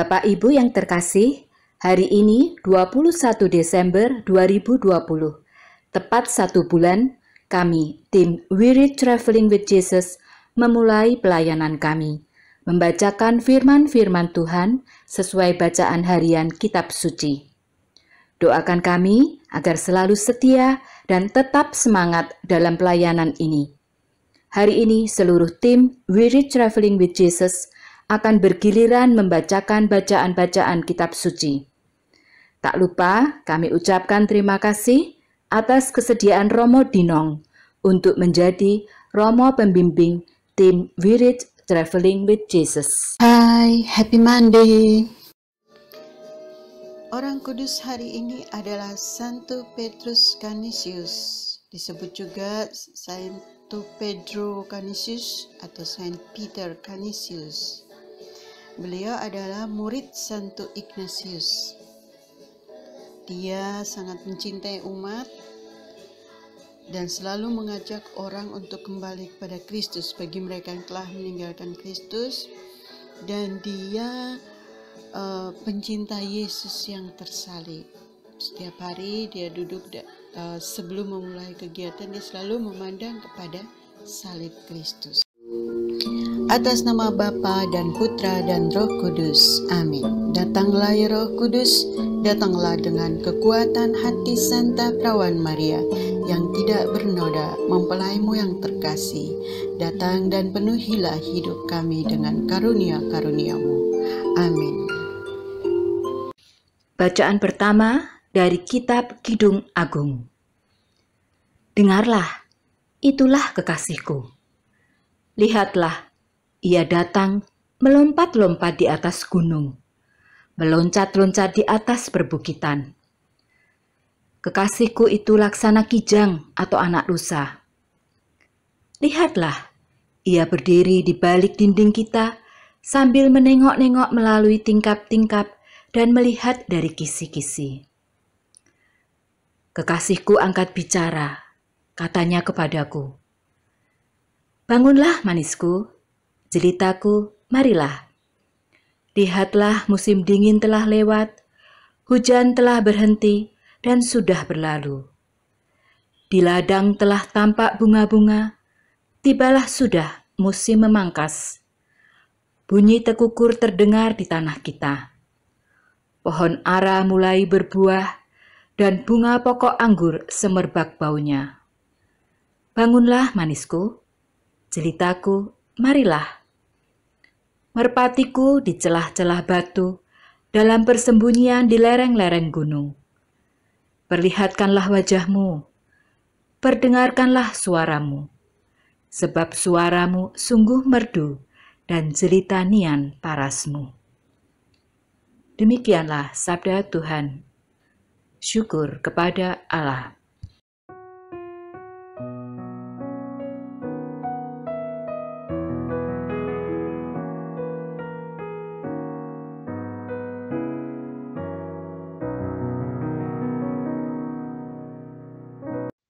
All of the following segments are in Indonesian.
Bapak Ibu yang terkasih, hari ini 21 Desember 2020, tepat 1 bulan, kami, tim We Read Traveling with Jesus, memulai pelayanan kami, membacakan firman-firman Tuhan sesuai bacaan harian Kitab Suci. Doakan kami agar selalu setia dan tetap semangat dalam pelayanan ini. Hari ini seluruh tim We Read Traveling with Jesus akan bergiliran membacakan bacaan-bacaan Kitab Suci. Tak lupa kami ucapkan terima kasih atas kesediaan Romo Dinong untuk menjadi Romo pembimbing tim We Read Traveling with Jesus. Hai, happy Monday. Orang kudus hari ini adalah Santo Petrus Canisius, disebut juga Santo Pedro Canisius atau Saint Peter Canisius. Beliau adalah murid Santo Ignatius. Dia sangat mencintai umat dan selalu mengajak orang untuk kembali kepada Kristus bagi mereka yang telah meninggalkan Kristus, dan dia pencinta Yesus yang tersalib. Setiap hari dia duduk sebelum memulai kegiatan, dia selalu memandang kepada salib Kristus. Atas nama Bapa dan Putra dan Roh Kudus. Amin. Datanglah ya Roh Kudus, datanglah dengan kekuatan hati Santa Perawan Maria yang tidak bernoda, mempelaimu yang terkasih. Datang dan penuhilah hidup kami dengan karunia-karuniamu. Amin. Bacaan pertama dari Kitab Kidung Agung. Dengarlah, itulah kekasihku. Lihatlah, ia datang melompat-lompat di atas gunung, meloncat-loncat di atas perbukitan. Kekasihku itu laksana kijang atau anak rusa. Lihatlah, ia berdiri di balik dinding kita sambil menengok-nengok melalui tingkap-tingkap dan melihat dari kisi-kisi. Kekasihku angkat bicara, katanya kepadaku, "Bangunlah manisku, jelitaku, marilah. Lihatlah musim dingin telah lewat, hujan telah berhenti dan sudah berlalu. Di ladang telah tampak bunga-bunga, tibalah sudah musim memangkas. Bunyi tekukur terdengar di tanah kita. Pohon ara mulai berbuah dan bunga pokok anggur semerbak baunya. Bangunlah manisku, jelitaku, marilah. Merpatiku di celah-celah batu, dalam persembunyian di lereng-lereng gunung. Perlihatkanlah wajahmu, perdengarkanlah suaramu, sebab suaramu sungguh merdu dan jelita nian parasmu." Demikianlah sabda Tuhan. Syukur kepada Allah.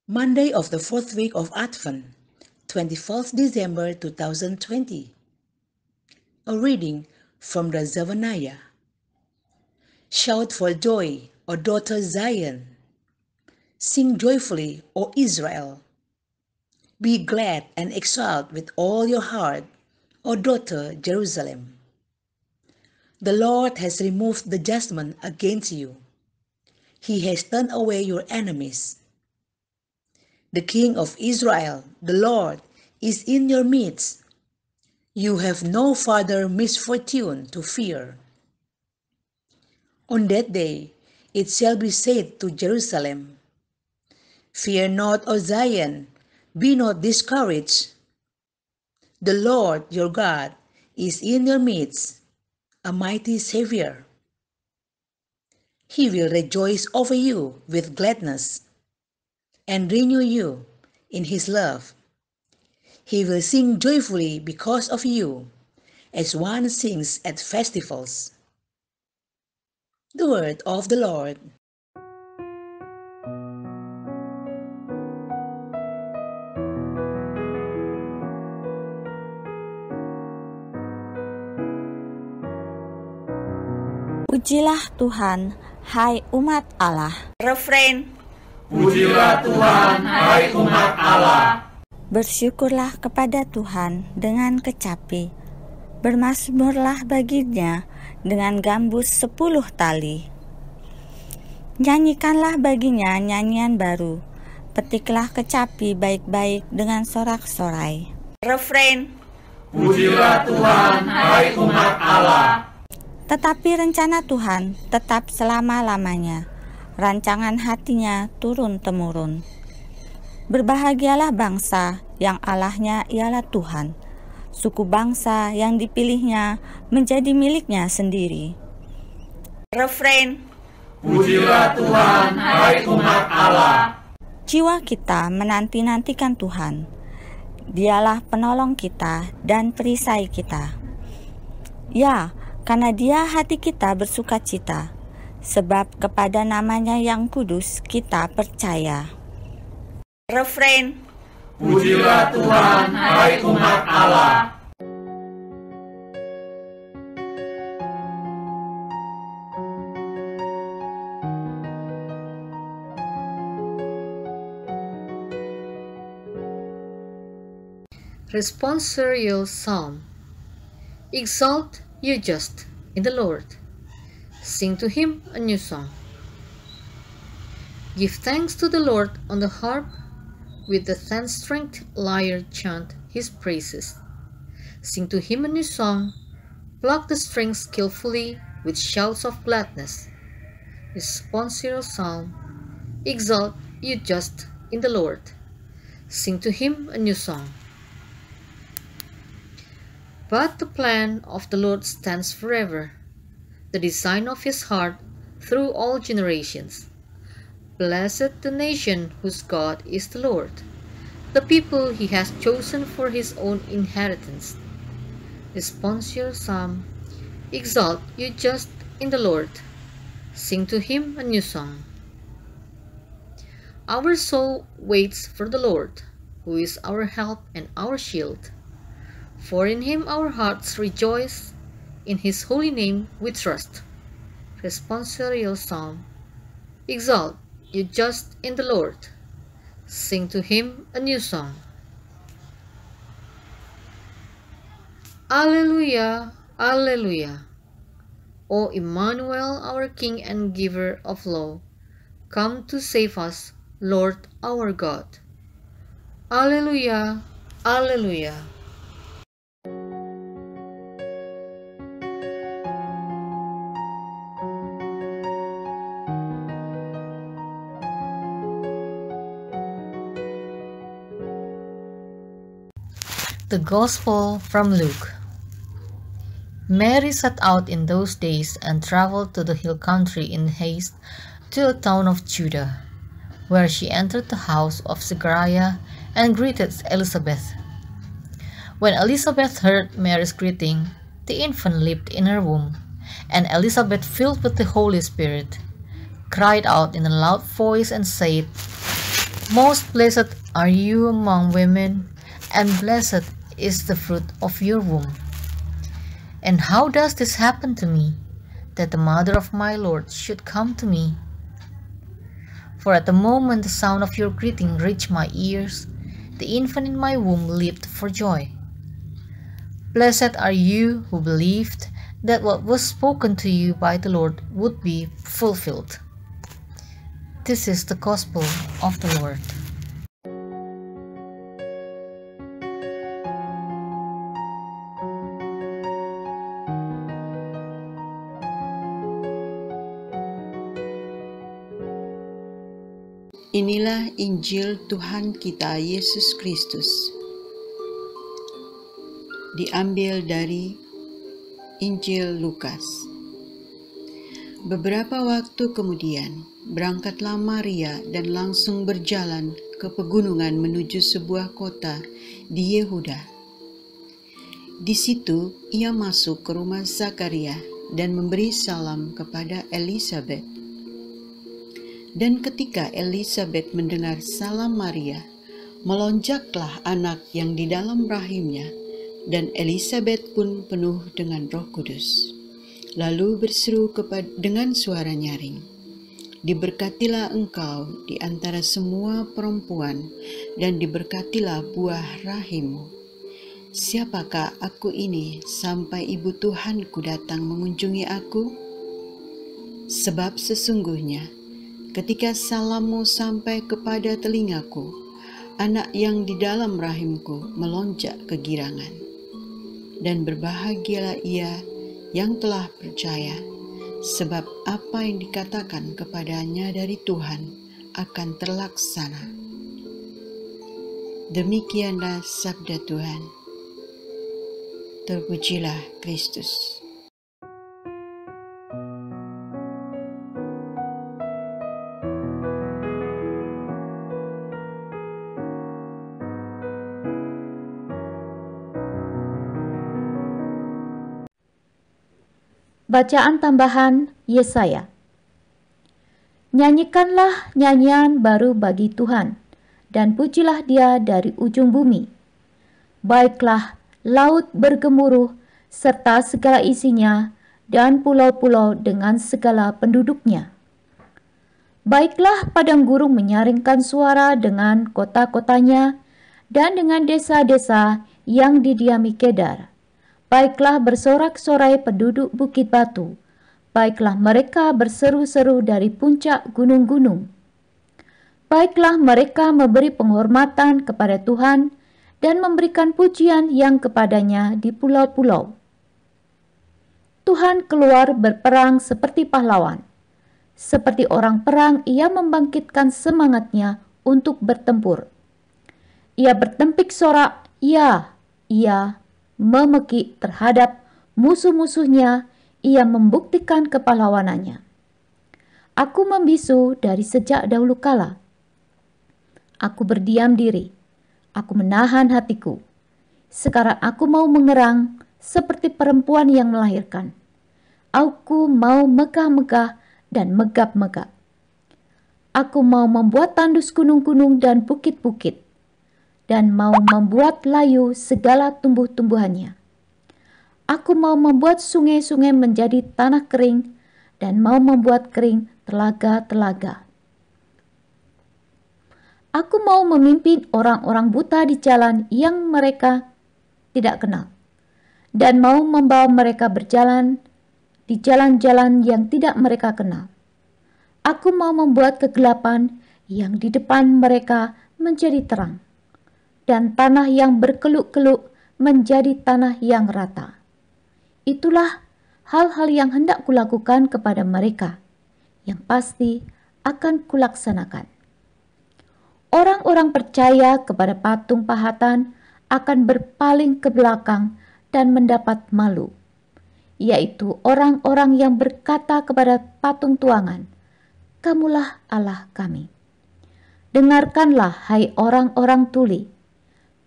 Monday of the fourth week of Advent, 24th December 2020. A reading from the Zephaniah. Shout for joy, O daughter Zion. Sing joyfully, O Israel. Be glad and exult with all your heart, O daughter Jerusalem. The Lord has removed the judgment against you. He has turned away your enemies. The King of Israel, the Lord, is in your midst. You have no further misfortune to fear. On that day, it shall be said to Jerusalem, "Fear not, O Zion, be not discouraged. The Lord your God is in your midst, a mighty Savior. He will rejoice over you with gladness and renew you in his love. He will sing joyfully because of you, as one sings at festivals." The word of the Lord. Pujilah Tuhan, hai umat Allah. Refrain. Pujilah Tuhan, hai umat Allah. Bersyukurlah kepada Tuhan dengan kecapi. Bermazmurlah baginya dengan gambus 10 tali. Nyanyikanlah baginya nyanyian baru. Petiklah kecapi baik-baik dengan sorak-sorai. Refrain. Pujilah Tuhan, hai umat Allah. Tetapi rencana Tuhan tetap selama-lamanya. Rancangan hatinya turun-temurun. Berbahagialah bangsa yang Allahnya ialah Tuhan. Suku bangsa yang dipilihnya menjadi miliknya sendiri. Refrain. Pujilah Tuhan, hai umat Allah. Jiwa kita menanti-nantikan Tuhan. Dialah penolong kita dan perisai kita. Ya, karena Dia hati kita bersuka cita, sebab kepada namanya yang kudus kita percaya. Refrain. Pujilah Tuhan, hai umat Allah. Responsorial Psalm. Exalt, you just, in the Lord. Sing to him a new song. Give thanks to the Lord on the harp. With the 10-stringed lyre chant his praises. Sing to him a new song. Pluck the strings skillfully with shouts of gladness. Responsorial Psalm. Exalt, you just, in the Lord. Sing to him a new song. But the plan of the Lord stands forever, the design of his heart through all generations. Blessed the nation whose God is the Lord, the people he has chosen for his own inheritance. Responsorial Psalm. Exalt, you just, in the Lord. Sing to him a new song. Our soul waits for the Lord, who is our help and our shield. For in him our hearts rejoice, in his holy name we trust. Responsorial Psalm. Exalt, you just, in the Lord. Sing to him a new song. Alleluia, Alleluia. O Emmanuel, our King and giver of law, come to save us, Lord our God. Alleluia, Alleluia. The Gospel from Luke. Mary set out in those days and traveled to the hill country in haste to a town of Judah, where she entered the house of Zechariah and greeted Elizabeth. When Elizabeth heard Mary's greeting, the infant leaped in her womb, and Elizabeth, filled with the Holy Spirit, cried out in a loud voice and said, Most blessed are you among women, and blessed is the fruit of your womb. And how does this happen to me, that the mother of my Lord should come to me? For at the moment the sound of your greeting reached my ears, the infant in my womb leaped for joy. Blessed are you who believed that what was spoken to you by the Lord would be fulfilled. This is the Gospel of the Lord. Inilah Injil Tuhan kita Yesus Kristus. Diambil dari Injil Lukas. Beberapa waktu kemudian, berangkatlah Maria dan langsung berjalan ke pegunungan menuju sebuah kota di Yehuda. Di situ ia masuk ke rumah Zakaria dan memberi salam kepada Elizabeth. Dan ketika Elizabeth mendengar salam Maria, melonjaklah anak yang di dalam rahimnya, dan Elizabeth pun penuh dengan Roh Kudus. lalu berseru dengan suara nyaring, "Diberkatilah engkau di antara semua perempuan, dan diberkatilah buah rahimmu. Siapakah aku ini sampai ibu Tuhanku datang mengunjungi aku? Sebab sesungguhnya ketika salammu sampai kepada telingaku, anak yang di dalam rahimku melonjak kegirangan. Dan berbahagialah ia yang telah percaya, sebab apa yang dikatakan kepadanya dari Tuhan akan terlaksana." Demikianlah sabda Tuhan. Terpujilah Kristus. Bacaan tambahan Yesaya. Nyanyikanlah nyanyian baru bagi Tuhan, dan pujilah Dia dari ujung bumi. Baiklah laut bergemuruh, serta segala isinya, dan pulau-pulau dengan segala penduduknya. Baiklah padang gurun menyaringkan suara dengan kota-kotanya, dan dengan desa-desa yang didiami Kedar. Baiklah bersorak-sorai penduduk Bukit Batu. Baiklah mereka berseru-seru dari puncak gunung-gunung. Baiklah mereka memberi penghormatan kepada Tuhan dan memberikan pujian yang kepadanya di pulau-pulau. Tuhan keluar berperang seperti pahlawan. Seperti orang perang, ia membangkitkan semangatnya untuk bertempur. Ia bertempik sorak, ia memekik terhadap musuh-musuhnya, ia membuktikan kepahlawanannya. Aku membisu dari sejak dahulu kala. Aku berdiam diri, aku menahan hatiku. Sekarang aku mau mengerang seperti perempuan yang melahirkan. Aku mau megah-megah dan megap-megap. Aku mau membuat tandus gunung-gunung dan bukit-bukit, dan mau membuat layu segala tumbuh-tumbuhannya. Aku mau membuat sungai-sungai menjadi tanah kering, dan mau membuat kering telaga-telaga. Aku mau memimpin orang-orang buta di jalan yang mereka tidak kenal, dan mau membawa mereka berjalan di jalan-jalan yang tidak mereka kenal. Aku mau membuat kegelapan yang di depan mereka menjadi terang, dan tanah yang berkeluk-keluk menjadi tanah yang rata. Itulah hal-hal yang hendak kulakukan kepada mereka, yang pasti akan kulaksanakan. Orang-orang percaya kepada patung pahatan akan berpaling ke belakang dan mendapat malu, yaitu orang-orang yang berkata kepada patung tuangan, "Kamulah Allah kami." Dengarkanlah, hai orang-orang tuli.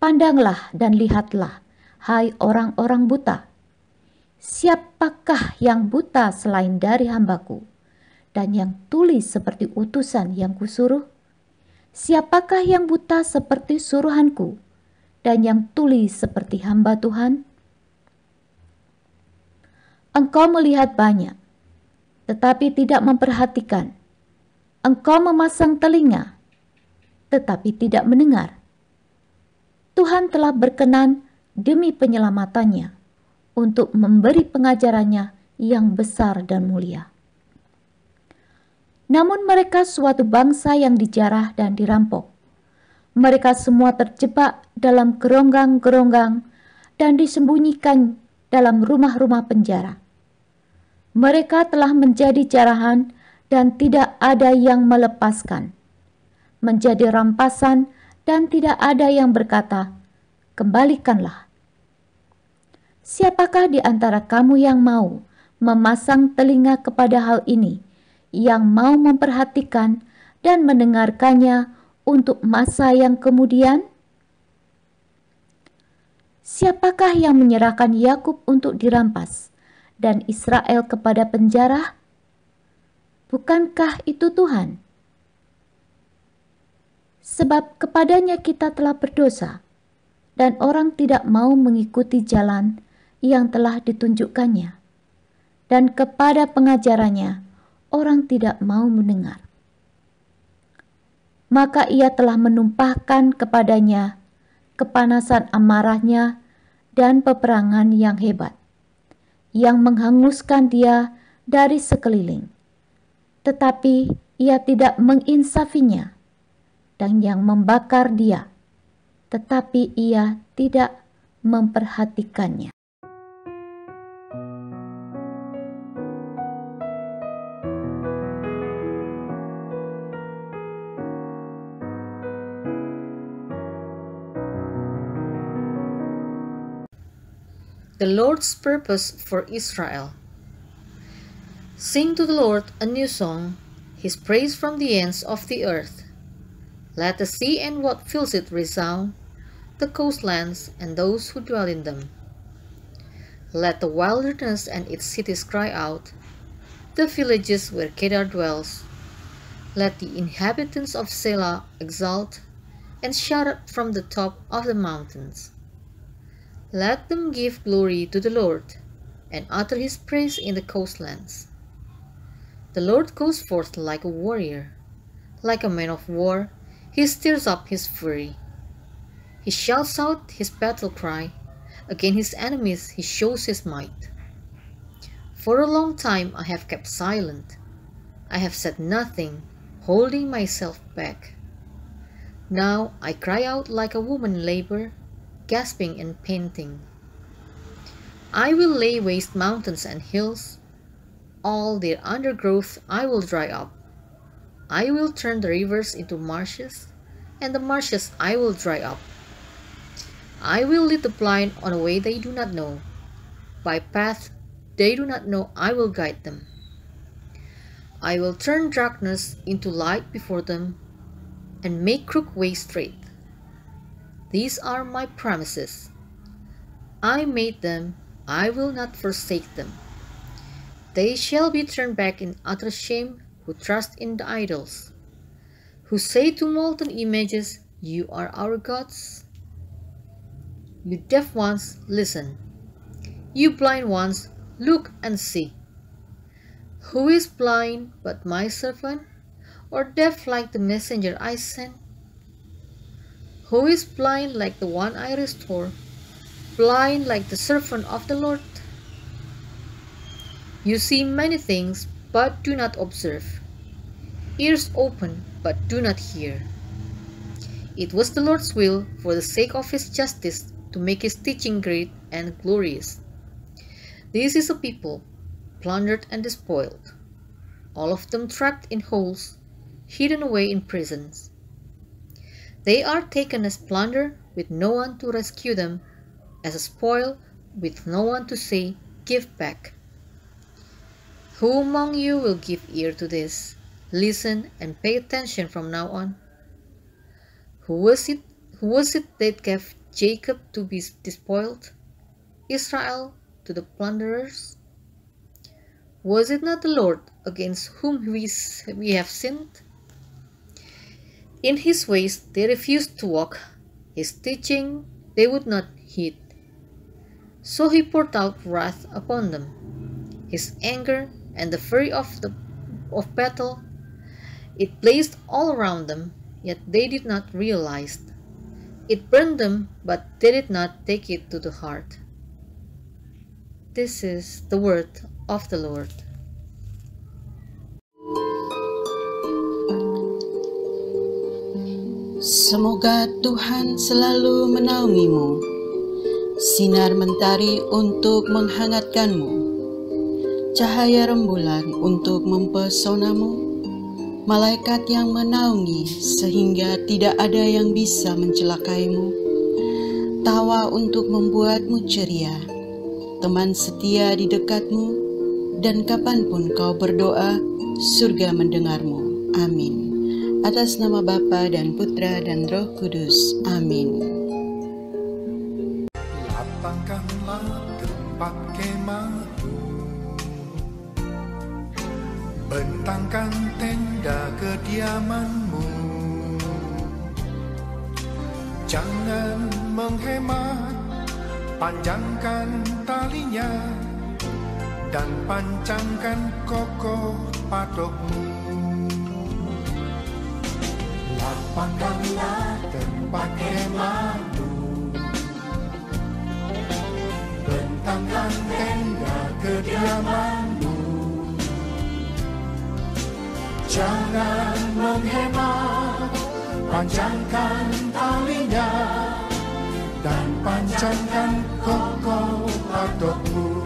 Pandanglah dan lihatlah, hai orang-orang buta. Siapakah yang buta selain dari hambaku, dan yang tuli seperti utusan yang kusuruh? Siapakah yang buta seperti suruhanku, dan yang tuli seperti hamba Tuhan? Engkau melihat banyak, tetapi tidak memperhatikan. Engkau memasang telinga, tetapi tidak mendengar. Tuhan telah berkenan demi penyelamatannya untuk memberi pengajarannya yang besar dan mulia. Namun mereka suatu bangsa yang dijarah dan dirampok. Mereka semua terjebak dalam geronggang-geronggang dan disembunyikan dalam rumah-rumah penjara. Mereka telah menjadi jarahan dan tidak ada yang melepaskan, menjadi rampasan dan tidak ada yang berkata, "Kembalikanlah." Siapakah di antara kamu yang mau memasang telinga kepada hal ini, yang mau memperhatikan dan mendengarkannya untuk masa yang kemudian? Siapakah yang menyerahkan Yakub untuk dirampas dan Israel kepada penjara? Bukankah itu Tuhan? Sebab kepadanya kita telah berdosa, dan orang tidak mau mengikuti jalan yang telah ditunjukkannya. dan kepada pengajarannya orang tidak mau mendengar. Maka ia telah menumpahkan kepadanya kepanasan amarahnya dan peperangan yang hebat, yang menghanguskan dia dari sekeliling. Tetapi ia tidak menginsafinya, dan yang membakar dia, tetapi ia tidak memperhatikannya. The Lord's purpose for Israel. Sing to the Lord a new song, His praise from the ends of the earth. Let the sea and what fills it resound, the coastlands and those who dwell in them. Let the wilderness and its cities cry out, the villages where Kedar dwells. Let the inhabitants of Selah exult and shout from the top of the mountains. Let them give glory to the Lord, and utter his praise in the coastlands. The Lord goes forth like a warrior, like a man of war, he stirs up his fury. He shouts out his battle cry, against his enemies he shows his might. For a long time I have kept silent, I have said nothing, holding myself back. Now I cry out like a woman in labor, gasping and panting. I will lay waste mountains and hills, all their undergrowth I will dry up. I will turn the rivers into marshes, and the marshes I will dry up. I will lead the blind on a way they do not know, by paths they do not know I will guide them. I will turn darkness into light before them, and make crooked ways straight. These are my promises. I made them, I will not forsake them. They shall be turned back in utter shame who trust in the idols, who say to molten images, you are our gods. You deaf ones, listen. You blind ones, look and see. Who is blind but my servant, or deaf like the messenger I sent? Who is blind like the one I restore, blind like the servant of the Lord? You see many things, but do not observe. Ears open, but do not hear. It was the Lord's will, for the sake of his justice, to make his teaching great and glorious. This is a people, plundered and despoiled, all of them trapped in holes, hidden away in prisons. They are taken as plunder, with no one to rescue them, as a spoil, with no one to say, give back. Who among you will give ear to this? Listen and pay attention from now on. Who was it that gave Jacob to be despoiled, Israel to the plunderers? Was it not the Lord against whom we have sinned? In his ways they refused to walk, his teaching they would not heed. So he poured out wrath upon them, his anger and the fury of battle. It blazed all around them, yet they did not realize. It burned them, but they did not take it to the heart. This is the word of the Lord. Semoga Tuhan selalu menaungimu, sinar mentari untuk menghangatkanmu, cahaya rembulan untuk mempesonamu, malaikat yang menaungi sehingga tidak ada yang bisa mencelakaimu, tawa untuk membuatmu ceria, teman setia di dekatmu, dan kapanpun kau berdoa, surga mendengarmu. Amin. Atas nama Bapa dan Putra dan Roh Kudus. Amin. Lapangkanlah tempat kemahmu, bentangkan tenda kediamanmu. Jangan menghemat, panjangkan talinya, dan pancangkan kokoh patukmu. Lapangkanlah tempat kemahmu, bentangkan tenda kediamanmu. Jangan menghemat, panjangkan talinya dan pancangkan kokoh patukmu.